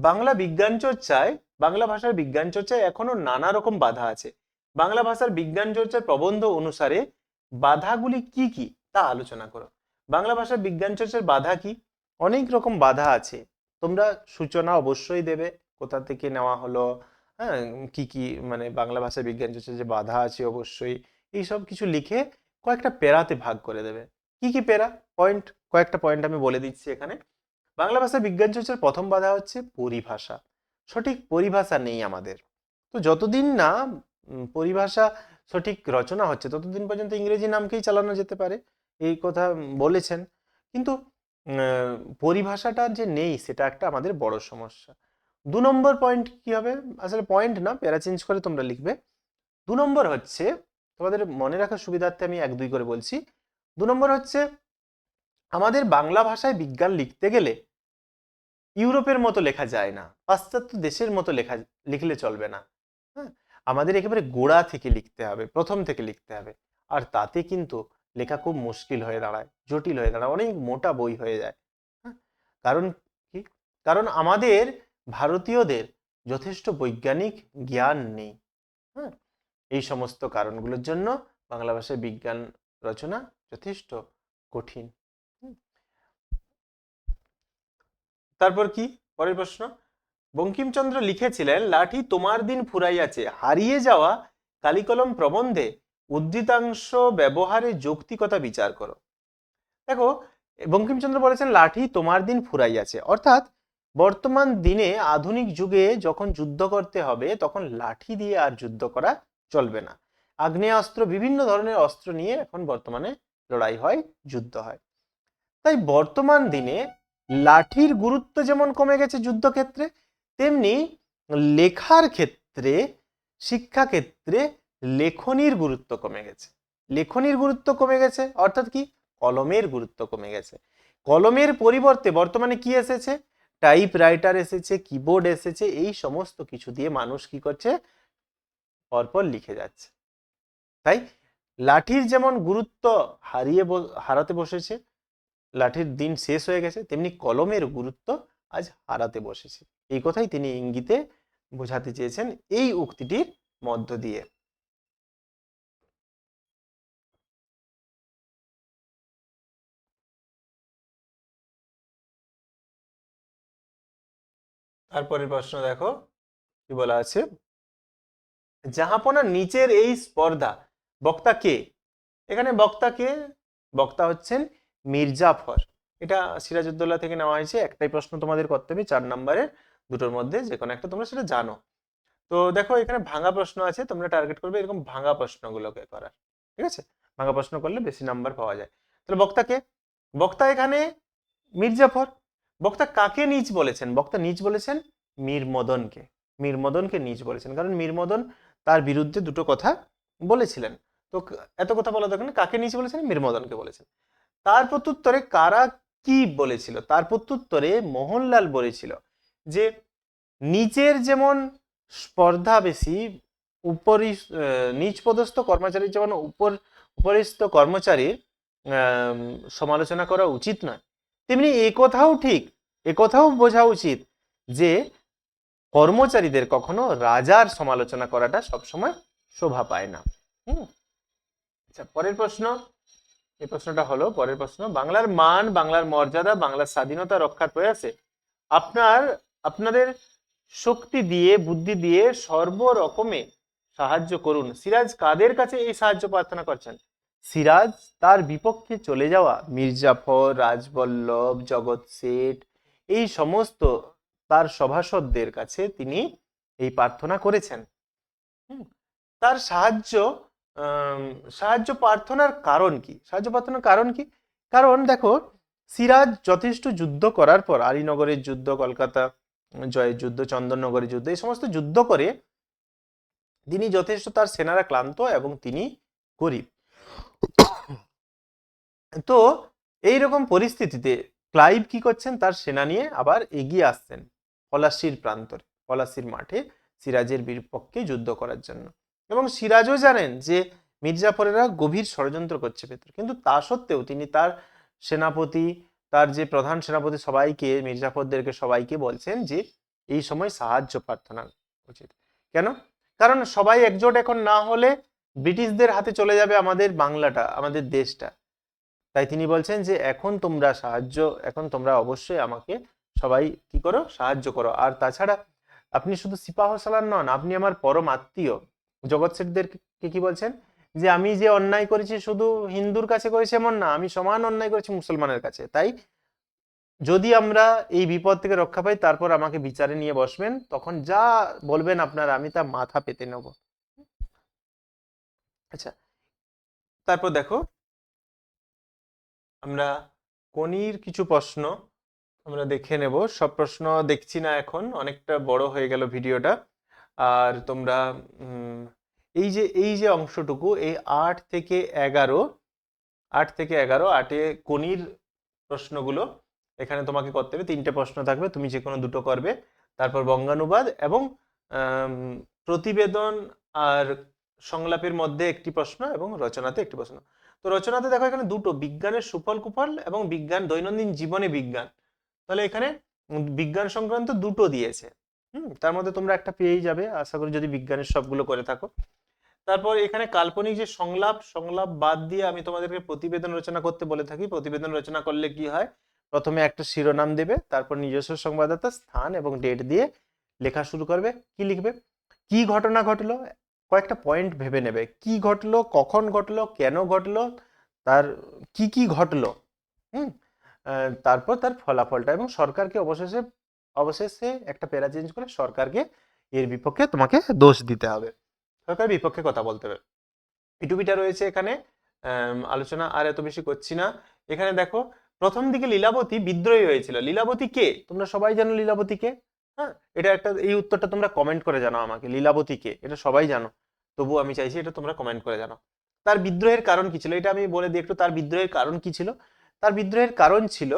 বাংলা বিজ্ঞান চর্চায়, বাংলা ভাষার বিজ্ঞান চর্চায় এখনো নানা রকম বাধা আছে। বাংলা ভাষার বিজ্ঞান চর্চার প্রবন্ধ অনুসারে বাধাগুলি কি কি তা আলোচনা করো। বাংলা ভাষার বিজ্ঞান চর্চার বাধা কি? অনেক রকম বাধা আছে, তোমরা সূচনা অবশ্যই দেবে কোথা থেকে নেওয়া হলো, হ্যাঁ, কি কি মানে বাংলা ভাষার বিজ্ঞান চর্চার যে বাধা আছে অবশ্যই এই সব কিছু লিখে কয়েকটা প্যারাতে ভাগ করে দেবে। কি কি প্যারা, পয়েন্ট, কয়েকটা পয়েন্ট আমি বলে দিচ্ছি এখানে। বাংলা ভাষা বিজ্ঞান চর্চার প্রথম বাধা হচ্ছে পরিভাষা। সঠিক পরিভাষা নেই আমাদের। তো যতদিন না পরিভাষা সঠিক রচনা হচ্ছে ততদিন পর্যন্ত ইংরেজি নামকেই চালানো যেতে পারে, এই কথা বলেছেন। কিন্তু পরিভাষাটা যে নেই সেটা একটা আমাদের বড় সমস্যা। 2 নম্বর পয়েন্ট কি হবে, আসলে পয়েন্ট না, প্যারা চেঞ্জ করে তোমরা লিখবে। 2 নম্বর হচ্ছে, তোমাদের মনে রাখার সুবিধার্থে আমি 1-2 করে বলছি। 2 নম্বর হচ্ছে, আমাদের বাংলা ভাষায় বিজ্ঞান লিখতে গেলে ইউরোপের মতো লেখা যায় না, পাশ্চাত্য দেশের মতো লিখলে চলবে না। হ্যাঁ, আমাদের একেবারে গোড়া থেকে লিখতে হবে, প্রথম থেকে লিখতে হবে। আর তাতে কিন্তু লেখা খুব মুশকিল হয়ে দাঁড়ায়, জটিল হয়ে দাঁড়ায়, অনেক মোটা বই হয়ে যায়। হ্যাঁ, কারণ কি? কারণ আমাদের ভারতীয়দের যথেষ্ট বৈজ্ঞানিক জ্ঞান নেই। হ্যাঁ, এই সমস্ত কারণগুলোর জন্য বাংলা ভাষায় বিজ্ঞান রচনা যথেষ্ট কঠিন। তারপর কি, পরের প্রশ্ন, বঙ্কিমচন্দ্র লিখেছিলেন, লাঠি তোমার দিন ফুরাইয়াছে, হারিয়ে যাওয়া কালিকলম প্রবন্ধে উদ্ধৃতাংশ ব্যবহারে যৌক্তিকতা বিচার করো। দেখো, বঙ্কিমচন্দ্র বলেছেন লাঠি তোমার দিন ফুরাইয়াছে, অর্থাৎ বর্তমান দিনে আধুনিক যুগে যখন যুদ্ধ করতে হবে তখন লাঠি দিয়ে আর যুদ্ধ করা চলবে না। আগ্নেয়াস্ত্র, বিভিন্ন ধরনের অস্ত্র নিয়ে এখন বর্তমানে লড়াই হয়, যুদ্ধ হয়। তাই বর্তমান দিনে লাঠির গুরুত্ব যেমন কমে গেছে যুদ্ধক্ষেত্রে, তেমনি লেখার ক্ষেত্রে, শিক্ষাক্ষেত্রে লেখনির গুরুত্ব কমে গেছে। লেখনির গুরুত্ব কমে গেছে অর্থাৎ কি, কলমের গুরুত্ব কমে গেছে। কলমের পরিবর্তে বর্তমানে কি এসেছে, টাইপরাইটার এসেছে, কিবোর্ড এসেছে, এই সমস্ত কিছু দিয়ে মানুষ কি করছে, পরপর লিখে যাচ্ছে। তাই লাঠির যেমন গুরুত্ব হারাতে বসেছে, লাঠির দিন শেষ হয়ে গেছে, তেমনি কলমের গুরুত্ব আজ হারাতে বসেছে। এই কথাই তিনি ইঙ্গিতে বোঝাতে চেয়েছেন এই উক্তিটির মধ্য দিয়ে। তারপরের প্রশ্ন দেখো কি বলা আছে, জাহাপনা নিচের এই স্পর্ধা, বক্তা কে? এখানে বক্তা কে? বক্তা হচ্ছেন মির্জাফর। এটা সিরাজউদ্দৌলা থেকে নেওয়া হয়েছে। একটাই প্রশ্ন তোমাদের করতে হবে 4 নম্বরের, দুটোর মধ্যে যে কোনো একটা তোমরা সেটা জানো। তো দেখো এখানে ভাঙা প্রশ্ন আছে, তোমরা টার্গেট করবে এরকম ভাঙা প্রশ্নগুলোকে করার, ঠিক আছে? ভাঙা প্রশ্ন করলে বেশি নাম্বার পাওয়া যায়। তাহলে বক্তা কে? বক্তা এখানে মির্জাফর। বক্তা কাকে নীচ বলেছেন? বক্তা নীচ বলেছেন মীর মদনকে। মীর মদনকে নীচ বলেছেন, কারণ মীর মদন তার বিরুদ্ধে দুটো কথা বলেছিলেন। তো এত কথা বলা দরকার নেই, কাকে নীচ বলেছেন? মীর মদনকে বলেছেন। তার প্রত্যুত্তরে কারা কি বলেছিল? তার প্রত্যুত্তরে মোহনলাল বলেছিল যে নিচের যেমন স্পর্ধা বেশি, নিচ পদস্থ কর্মচারীর যেমন উপরিস্থ কর্মচারীর সমালোচনা করা উচিত নয়, তেমনি এ কথাও ঠিক, এ কথাও বোঝা উচিত যে কর্মচারীদের কখনো রাজার সমালোচনা করাটা সবসময় শোভা পায় না। আচ্ছা, পরের প্রশ্ন, এই প্রশ্নটা হলো পরের প্রশ্ন, বাংলার মান, বাংলার মর্যাদা, বাংলার স্বাধীনতা রক্ষার প্রয়াসে আপনাদের শক্তি দিয়ে, বুদ্ধি দিয়ে সর্বরকমে সাহায্য করুন। সিরাজ কাদের কাছে এই সাহায্য প্রার্থনা করছেন? সিরাজ তার বিপক্ষে চলে যাওয়া মির্জাফর, রাজবল্লভ, জগৎ শেঠ, এই সমস্ত তার সভাসদদের কাছে তিনি এই প্রার্থনা করেছেন। তার সাহায্য প্রার্থনার কারণ কি? সাহায্য প্রার্থনার কারণ কি? কারণ দেখো, সিরাজ যথেষ্ট যুদ্ধ করার পর, আলীনগরের যুদ্ধ, কলকাতা জয়ের যুদ্ধ, চন্দননগরের যুদ্ধ, এই সমস্ত যুদ্ধ করে তিনি যথেষ্ট, তার সেনারা ক্লান্ত এবং তিনি গরিব। তো এইরকম পরিস্থিতিতে ক্লাইভ কি করছেন? তার সেনা নিয়ে আবার এগিয়ে আসছেন পলাশির প্রান্তরে, পলাশির মাঠে সিরাজের বিপক্ষে যুদ্ধ করার জন্য। এবং সিরাজও জানেন যে মির্জাফরেরা গভীর ষড়যন্ত্র করছে ভেতর, কিন্তু তা সত্ত্বেও তিনি তার সেনাপতি, তার যে প্রধান সেনাপতি, সবাইকে, মির্জাফরদেরকে সবাইকে বলছেন যে এই সময় সাহায্য প্রার্থনা উচিত। কেন? কারণ সবাই একজোট এখন না হলে ব্রিটিশদের হাতে চলে যাবে আমাদের বাংলাটা, আমাদের দেশটা। তাই তিনি বলছেন যে এখন তোমরা অবশ্যই আমাকে সবাই কি করো, সাহায্য করো। আর তাছাড়া আপনি শুধু সিপাহ সালার নন, আপনি আমার পরম আত্মীয়। জগৎ শেঠদেরকে কি বলছেন? যে আমি যে অন্যায় করেছি শুধু হিন্দুর কাছে করেছি এমন না, আমি সমান অন্যায় করেছি মুসলমানের কাছে। তাই যদি আমরা এই বিপদ থেকে রক্ষা পাই, তারপর আমাকে বিচারে নিয়ে বসবেন, তখন যা বলবেন আপনারা আমি তা মাথা পেতে নেব। আচ্ছা, তারপর দেখো, আমরা কোনির কিছু প্রশ্ন আমরা দেখে নেব। সব প্রশ্ন দেখছি না এখন, অনেকটা বড় হয়ে গেল ভিডিওটা। আর তোমরা এই যে অংশটুকু, এই 8 থেকে 11, 8 কোনির প্রশ্নগুলো এখানে তোমাকে করতে হবে। 3টে প্রশ্ন থাকবে, তুমি যে কোনো দুটো করবে। তারপর বঙ্গানুবাদ এবং প্রতিবেদন আর সংলাপের মধ্যে একটি প্রশ্ন এবং রচনাতে একটি প্রশ্ন। তো রচনাতে দেখো এখানে দুটো, বিজ্ঞানের সুফল কুফল এবং বিজ্ঞান, দৈনন্দিন জীবনে বিজ্ঞান। তাহলে এখানে বিজ্ঞান সংক্রান্ত দুটো দিয়েছে। তার মধ্যে তোমরা একটা পেয়েই যাবে আশা করি, যদি বিজ্ঞানের সবগুলো করে থাকো। তারপর এখানে কাল্পনিক যে সংলাপ বাদ দিয়ে আমি তোমাদেরকে প্রতিবেদন রচনা করতে বলে থাকি। প্রতিবেদন রচনা করলে কি হয়, প্রথমে একটা শিরোনাম দেবে, তারপর নিজস্ব সংবাদদাতা, স্থান এবং ডেট দিয়ে লেখা শুরু করবে। কি লিখবে? কি ঘটনা ঘটলো, কয়েকটা পয়েন্ট ভেবে নেবে। কি ঘটলো, কখন ঘটলো, কেন ঘটলো, তার কি ঘটলো, তারপর তার ফলাফলটা, এবং সরকারকে অবশেষে একটা প্যারা চেঞ্জ করে সরকারকে এর বিপক্ষে তোমাকে দোষ দিতে হবে, সরকারের বিপক্ষে কথা বলতে হবে। পিটুপিটা রয়েছে এখানে, আলোচনা আর এত বেশি করছি না। এখানে দেখো, প্রথম দিকে লীলাবতী বিদ্রোহী হয়েছিল। লীলাবতী কে? তোমরা সবাই জানো লীলাবতী কে? হ্যাঁ, এটা একটা, এই উত্তরটা তোমরা কমেন্ট করে জানাও আমাকে। লীলাবতী কে এটা সবাই জানো, তবু আমি চাইছি এটা তোমরা কমেন্ট করে জানাও। তার বিদ্রোহের কারণ কি ছিল এটা আমি বলে দিই একটু। তার বিদ্রোহের কারণ কি ছিল? তার বিদ্রোহের কারণ ছিল,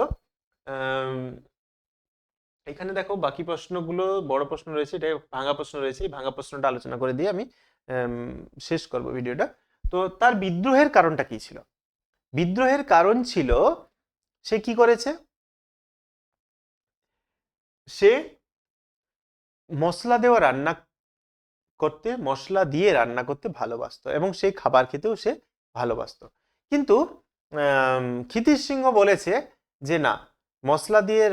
এখানে দেখো বাকি প্রশ্নগুলো বড় প্রশ্ন রয়েছে, এটা ভাঙা প্রশ্ন রয়েছে। এই ভাঙা প্রশ্নটা আলোচনা করে দিয়ে আমি শেষ করব ভিডিওটা। তো তার বিদ্রোহের কারণটা কি ছিল? বিদ্রোহের কারণ ছিল, সে কি করেছে, সে মশলা দিয়ে রান্না করতে ভালোবাসতো এবং সেই খাবার খেতেও সে ভালোবাসতো। কিন্তু ক্ষিতিশ সিংহ বলেছে যে না, মশলা দিয়ে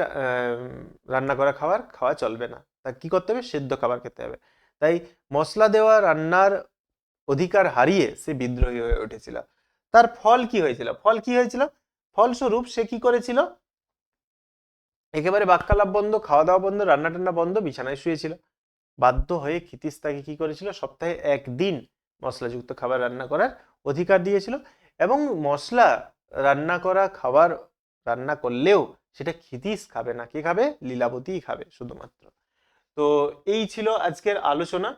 রান্না করা খাবার খাওয়া চলবে না, তা কি করতে হবে, সেদ্ধ খাবার খেতে হবে। তাই মশলা দেওয়া রান্নার অধিকার হারিয়ে সে বিদ্রোহী হয়ে উঠেছিল। তার ফল কি হয়েছিল? ফলস্বরূপ সে কি করেছিল, একেবারে বাক্যালাপ বন্ধ, খাওয়া দাওয়া বন্ধ, রান্না টান্না বন্ধ, বিছানায় শুয়েছিল। বাধ্য হয়ে ক্ষিতিশ তাকে কি করেছিল, সপ্তাহে একদিন মশলাযুক্ত খাবার রান্না করার অধিকার দিয়েছিল। এবং মশলা রান্না করা খাবার রান্না করলেও সেটা ক্ষিতিশ খাবে না, কে খাবে? লীলাবতীই খাবে শুধুমাত্র। তো এই ছিল আজকের আলোচনা।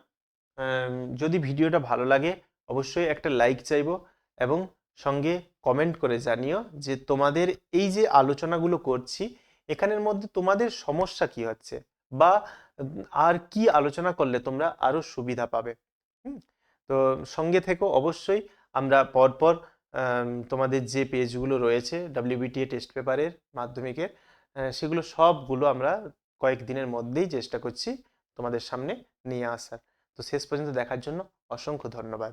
যদি ভিডিওটা ভালো লাগে অবশ্যই একটা লাইক চাইবো, এবং সঙ্গে কমেন্ট করে জানিও যে তোমাদের এই যে আলোচনাগুলো করছি এখানের মধ্যে তোমাদের সমস্যা কি হচ্ছে, বা আর কি আলোচনা করলে তোমরা আরো সুবিধা পাবে। তো সঙ্গে থেকো অবশ্যই। আমরা পরপর তোমাদের যে পেজগুলো রয়েছে ডাব্লিউবিটিএ টেস্ট পেপারের মাধ্যমিকের, সেগুলো সবগুলো আমরা কয়েকদিনের মধ্যেই চেষ্টা করছি তোমাদের সামনে নিয়ে আসার। তো শেষ পর্যন্ত দেখার জন্য অসংখ্য ধন্যবাদ।